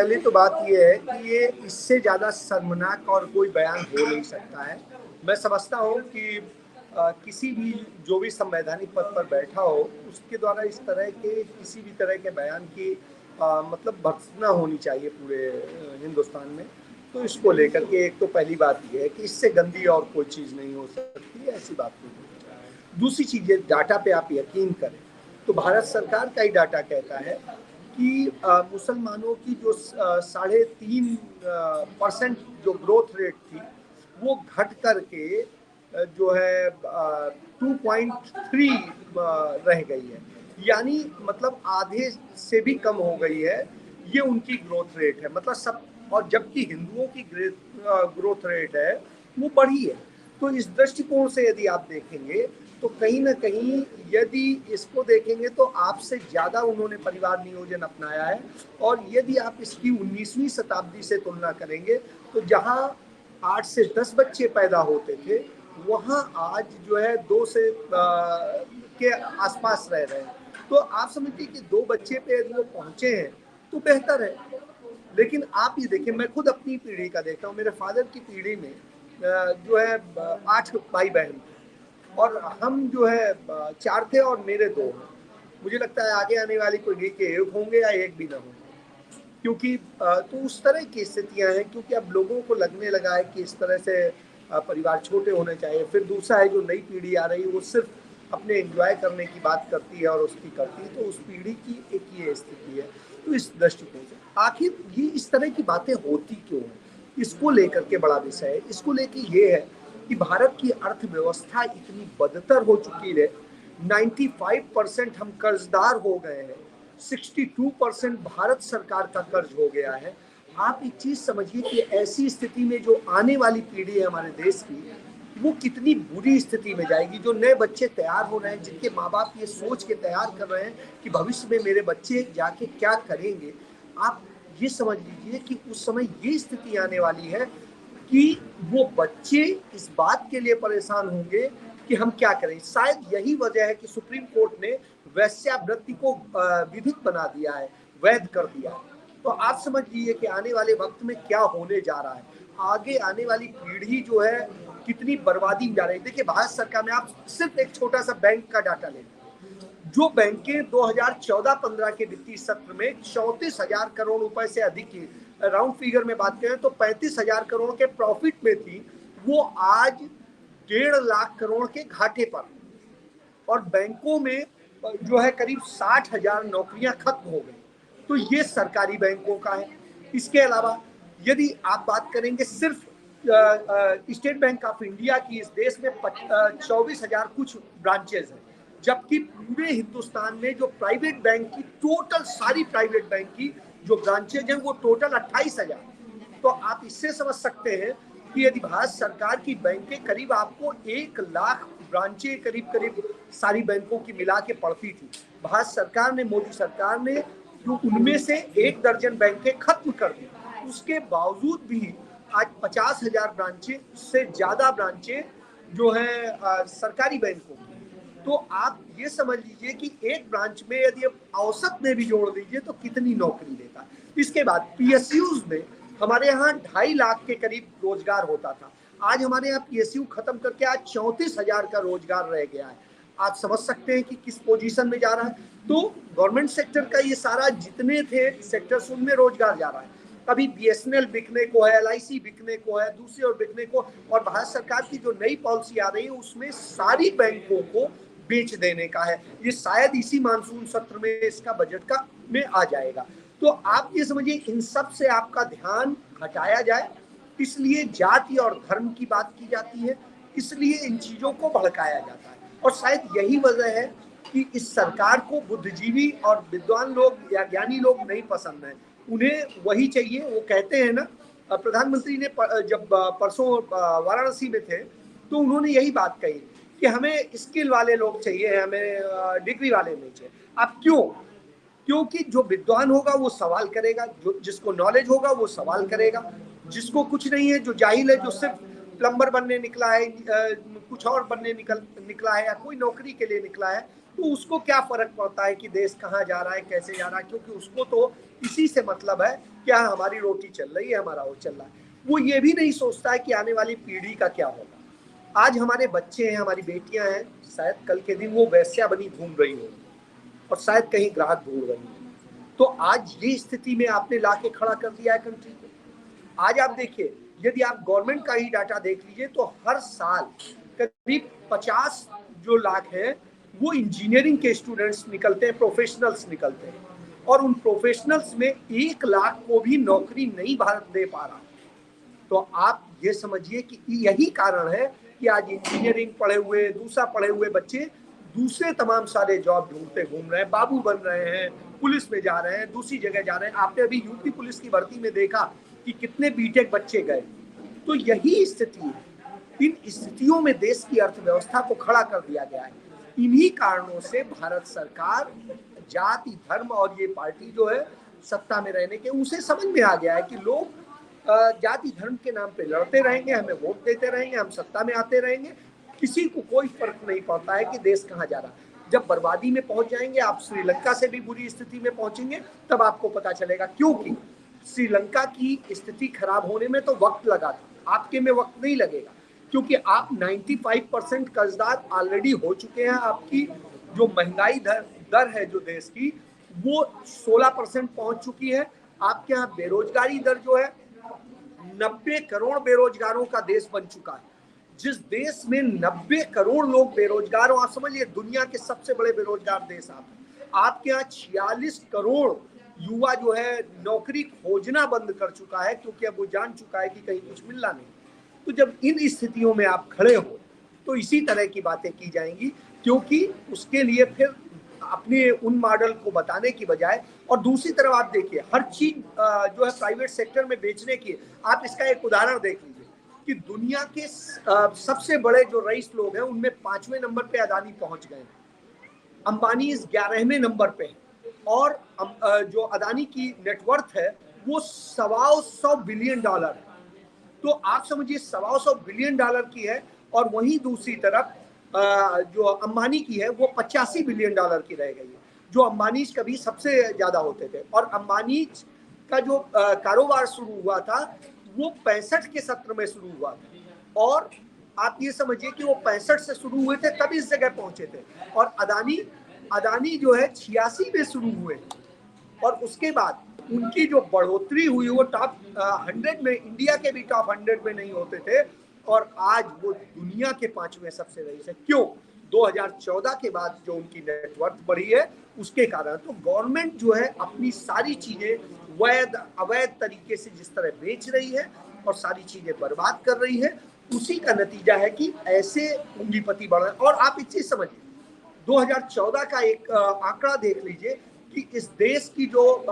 पहले तो बात ये है कि ये इससे ज़्यादा शर्मनाक और कोई बयान हो नहीं सकता है। मैं समझता हूँ कि किसी भी जो भी संवैधानिक पद पर बैठा हो उसके द्वारा इस तरह के किसी भी तरह के बयान की मतलब भर्त्सना होनी चाहिए पूरे हिंदुस्तान में। तो इसको लेकर के एक तो पहली बात ये है कि इससे गंदी और कोई चीज़ नहीं हो सकती, ऐसी बात नहीं है। दूसरी चीज़ है, डाटा पे आप यकीन करें तो भारत सरकार का ही डाटा कहता है कि मुसलमानों की जो 3.5% जो ग्रोथ रेट थी वो घट करके जो है 2.3 रह गई है, यानी मतलब आधे से भी कम हो गई है ये उनकी ग्रोथ रेट है। मतलब सब, और जबकि हिंदुओं की ग्रोथ रेट है वो बढ़ी है। तो इस दृष्टिकोण से यदि आप देखेंगे तो कहीं ना कहीं यदि इसको देखेंगे तो आपसे ज़्यादा उन्होंने परिवार नियोजन अपनाया है। और यदि आप इसकी 19वीं शताब्दी से तुलना करेंगे तो जहाँ 8 से 10 बच्चे पैदा होते थे वहाँ आज जो है 2 से के आसपास रह रहे हैं। तो आप समझिए कि 2 बच्चे पे यदि वो पहुँचे हैं तो बेहतर है। लेकिन आप ये देखिए, मैं खुद अपनी पीढ़ी का देखता हूँ, मेरे फादर की पीढ़ी में जो है 8 भाई बहन थे और हम जो है 4 थे और मेरे 2 हैं। मुझे लगता है आगे आने वाली पीढ़ी के 1 होंगे या 1 भी ना होंगे, क्योंकि तो उस तरह की स्थितियां हैं। क्योंकि अब लोगों को लगने लगा है कि इस तरह से परिवार छोटे होने चाहिए। फिर दूसरा है, जो नई पीढ़ी आ रही है वो सिर्फ अपने एंजॉय करने की बात करती है और उसकी करती है। तो उस पीढ़ी की एक ये स्थिति है। तो इस दृष्टिकोण से आखिर ये इस तरह की बातें होती क्यों हैं, इसको लेकर के बड़ा विषय है। इसको लेकर ये है कि भारत की अर्थव्यवस्था इतनी बदतर हो चुकी है, 95% हम कर्जदार हो गए हैं, 62% भारत सरकार का कर्ज हो गया है। आप एक चीज समझिए कि ऐसी स्थिति में जो आने वाली पीढ़ी है हमारे देश की, वो कितनी बुरी स्थिति में जाएगी। जो नए बच्चे तैयार हो रहे हैं, जिनके माँ बाप ये सोच के तैयार कर रहे हैं कि भविष्य में मेरे बच्चे जाके क्या करेंगे, आप ये समझ लीजिए कि उस समय ये स्थिति आने वाली है कि वो बच्चे इस बात के लिए परेशान होंगे कि हम क्या करें। शायद यही वजह है कि सुप्रीम कोर्ट ने वैश्यावृत्ति को विधिक बना दिया है, वैध कर दिया है। तो आप समझ लीजिए कि आने वाले वक्त में क्या होने जा रहा है। आगे आने वाली पीढ़ी जो है कितनी बर्बादी में जा रही है। देखिए, भारत सरकार में आप सिर्फ एक छोटा सा बैंक का डाटा लें, जो बैंकें 2014-15 के वित्तीय सत्र में 34,000 करोड़ रुपए से अधिक की, राउंड फिगर में बात करें तो 35,000 करोड़ के प्रॉफिट में थी, वो आज 1.5 लाख करोड़ के घाटे पर। और बैंकों में जो है करीब 60,000 नौकरियां खत्म हो गई। तो ये सरकारी बैंकों का है। इसके अलावा यदि आप बात करेंगे सिर्फ स्टेट बैंक ऑफ इंडिया की, इस देश में 24,000 कुछ ब्रांचेज हैं, जबकि पूरे हिंदुस्तान में जो प्राइवेट बैंक की टोटल, सारी प्राइवेट बैंक की जो ब्रांचेज हैं वो टोटल 28,000। तो आप इससे समझ सकते हैं कि यदि भारत सरकार की बैंकें करीब आपको 1 लाख ब्रांचें करीब करीब सारी बैंकों की मिला के पड़ती थी, भारत सरकार ने, मोदी सरकार ने जो उनमें से 1 दर्जन बैंकें खत्म कर दी, उसके बावजूद भी आज 50,000 ब्रांचें से ज्यादा ब्रांचें जो है सरकारी बैंकों की। तो आप ये समझ लीजिए कि एक ब्रांच में यदि आप औसत में भी जोड़ दीजिए तो कितनी नौकरी देता है। इसके बाद पीएसयूज में हमारे यहाँ 2.5 लाख के करीब रोजगार होता था, आज हमारे यहाँ पीएसयू खत्म करके आज 34,000 का रोजगार रह गया है। आप समझ सकते हैं कि किस पोजीशन में जा रहा है। तो गवर्नमेंट सेक्टर का ये सारा जितने थे सेक्टर्स, उनमें रोजगार जा रहा है। अभी बीएसएनएल बिकने को है, एलआईसी बिकने को है, दूसरी ओर बिकने को, और भारत सरकार की जो नई पॉलिसी आ रही है उसमें सारी बैंकों को बेच देने का है। ये शायद इसी मानसून सत्र में इसका बजट का में आ जाएगा। तो आप ये समझिए इन सब से आपका ध्यान हटाया जाए, इसलिए जाति और धर्म की बात की जाती है, इसलिए इन चीजों को भड़काया जाता है। और शायद यही वजह है कि इस सरकार को बुद्धिजीवी और विद्वान लोग या ज्ञानी लोग नहीं पसंद है। उन्हें वही चाहिए, वो कहते हैं ना, प्रधानमंत्री ने जब परसों वाराणसी में थे तो उन्होंने यही बात कही कि हमें स्किल वाले लोग चाहिए, हमें डिग्री वाले नहीं चाहिए। अब क्यों? क्योंकि जो विद्वान होगा वो सवाल करेगा, जो जिसको नॉलेज होगा वो सवाल करेगा, जिसको कुछ नहीं है, जो जाहिल है, जो सिर्फ प्लम्बर बनने निकला है, कुछ और बनने निकला है या कोई नौकरी के लिए निकला है, तो उसको क्या फर्क पड़ता है कि देश कहाँ जा रहा है, कैसे जा रहा है, क्योंकि उसको तो इसी से मतलब है क्या हमारी रोटी चल रही है, हमारा वो चल रहा है। वो ये भी नहीं सोचता है कि आने वाली पीढ़ी का क्या होगा। आज हमारे बच्चे हैं, हमारी बेटियां हैं, शायद कल के दिन वो वैश्या बनी घूम रही हो और शायद कहीं ग्राहक ढूंढ रही हो। तो आज ये स्थिति में आपने लाके खड़ा कर दिया है कंट्री को। आज आप देखिए, यदि आप गवर्नमेंट का ही डाटा देख लीजिए तो हर साल करीब 50 जो लाख है वो इंजीनियरिंग के स्टूडेंट्स निकलते हैं, प्रोफेशनल्स निकलते हैं, और उन प्रोफेशनल्स में 1 लाख को भी नौकरी नहीं भारत दे पा रहा। तो आप ये समझिए कि यही कारण है कि आज इंजीनियरिंग पढ़े हुए, दूसरा पढ़े हुए बच्चे दूसरे तमाम सारे जॉब ढूंढते घूम रहे हैं, बाबू बन रहे हैं, पुलिस में जा रहे हैं, दूसरी जगह जा रहे हैं। आपने अभी यूपी पुलिस की भर्ती में देखा कि कितने बीटेक बच्चे गए। तो यही स्थिति है, इन स्थितियों में देश की अर्थव्यवस्था को खड़ा कर दिया गया है। इन्हीं कारणों से भारत सरकार जाति, धर्म और ये पार्टी जो है सत्ता में रहने के, उसे समझ में आ गया है कि लोग जाति धर्म के नाम पे लड़ते रहेंगे, हमें वोट देते रहेंगे, हम सत्ता में आते रहेंगे, किसी को कोई फर्क नहीं पड़ता है कि देश कहाँ जा रहा है। जब बर्बादी में पहुंच जाएंगे, आप श्रीलंका से भी बुरी स्थिति में पहुंचेंगे, तब आपको पता चलेगा। क्योंकि श्रीलंका की स्थिति खराब होने में तो वक्त लगा था, आपके में वक्त नहीं लगेगा, क्योंकि आप 95% कर्जदार ऑलरेडी हो चुके हैं। आपकी जो महंगाई दर है जो देश की, वो 16% पहुंच चुकी है। आपके यहाँ बेरोजगारी दर जो है 90 करोड़ बेरोजगारों का देश बन चुका है। जिस देश में 90 करोड़ लोग बेरोजगार हो, आप समझिए दुनिया के सबसे बड़े बेरोजगार देश आपके यहाँ 46 करोड़ युवा जो है नौकरी खोजना बंद कर चुका है, क्योंकि अब वो जान चुका है कि कहीं कुछ मिलना नहीं। तो जब इन स्थितियों में आप खड़े हो तो इसी तरह की बातें की जाएंगी, क्योंकि उसके लिए फिर अपने उन मॉडल को बताने की बजाय, और दूसरी तरफ आप देखिए हर चीज जो है प्राइवेट सेक्टर में बेचने की। आप इसका एक उदाहरण देख लीजिए कि दुनिया के सबसे बड़े जो रईस लोग हैं उनमें 5वें नंबर पे अदानी पहुंच गए, अंबानी इस 11वें नंबर पे, और जो अदानी की नेटवर्थ है वो $125 बिलियन है। तो आप समझिए $125 बिलियन की है, और वहीं दूसरी तरफ जो अंबानी की है वो $85 बिलियन की रह गई है, जो अंबानी कभी सबसे ज्यादा होते थे। और अंबानी का जो कारोबार शुरू हुआ था वो 65 के सत्र में शुरू हुआ था, और आप ये समझिए कि वो 65 से शुरू हुए थे तब इस जगह पहुंचे थे। और अदानी जो है 86 में शुरू हुए, और उसके बाद उनकी जो बढ़ोतरी हुई वो टॉप 100 में, इंडिया के भी टॉप 100 में नहीं होते थे, और आज वो दुनिया के 5वें सबसे रईस है। क्यों? 2014 के बाद जो उनकी नेटवर्थ बढ़ी है उसके कारण। तो गवर्नमेंट जो है अपनी सारी चीजें वैध अवैध तरीके से जिस तरह बेच रही है और सारी चीजें बर्बाद कर रही है, उसी का नतीजा है कि ऐसे पूंजीपति बढ़ रहे हैं। और आप एक चीज समझिए, 2014 का एक आंकड़ा देख लीजिए कि इस देश की जो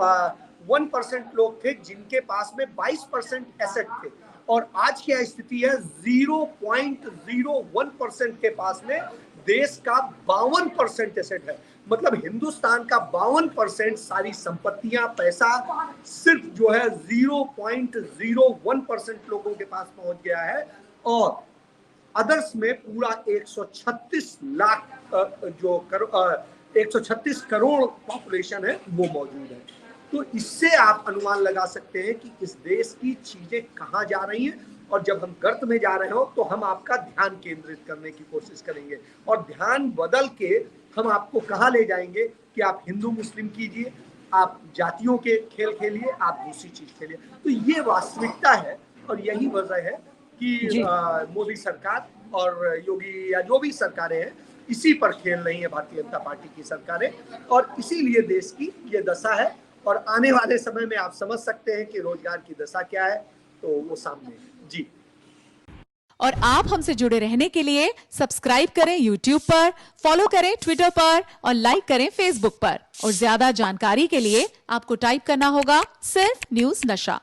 1% लोग थे जिनके पास में 22% एसेट थे, और आज क्या स्थिति है, 0.01% के पास में देश का 52% एसेट है। मतलब हिंदुस्तान का 52% सारी संपत्तियां, पैसा सिर्फ जो है 0.01% लोगों के पास पहुंच गया है, और अदर्स में पूरा 136 लाख 136 करोड़ पॉपुलेशन है वो मौजूद है। तो इससे आप अनुमान लगा सकते हैं कि इस देश की चीजें कहाँ जा रही हैं, और जब हम गर्त में जा रहे हो तो हम आपका ध्यान केंद्रित करने की कोशिश करेंगे, और ध्यान बदल के हम आपको कहाँ ले जाएंगे कि आप हिंदू मुस्लिम कीजिए, आप जातियों के खेल खेलिए, आप दूसरी चीज खेलिए। तो ये वास्तविकता है, और यही वजह है कि मोदी सरकार और योगी या जो भी सरकारें हैं इसी पर खेल रही है भारतीय जनता पार्टी की सरकारें, और इसीलिए देश की ये दशा है। और आने वाले समय में आप समझ सकते हैं कि रोजगार की दशा क्या है, तो वो सामने है जी। और आप हमसे जुड़े रहने के लिए सब्सक्राइब करें YouTube पर, फॉलो करें Twitter पर, और लाइक करें Facebook पर। और ज्यादा जानकारी के लिए आपको टाइप करना होगा सिर्फ न्यूज़ नशा।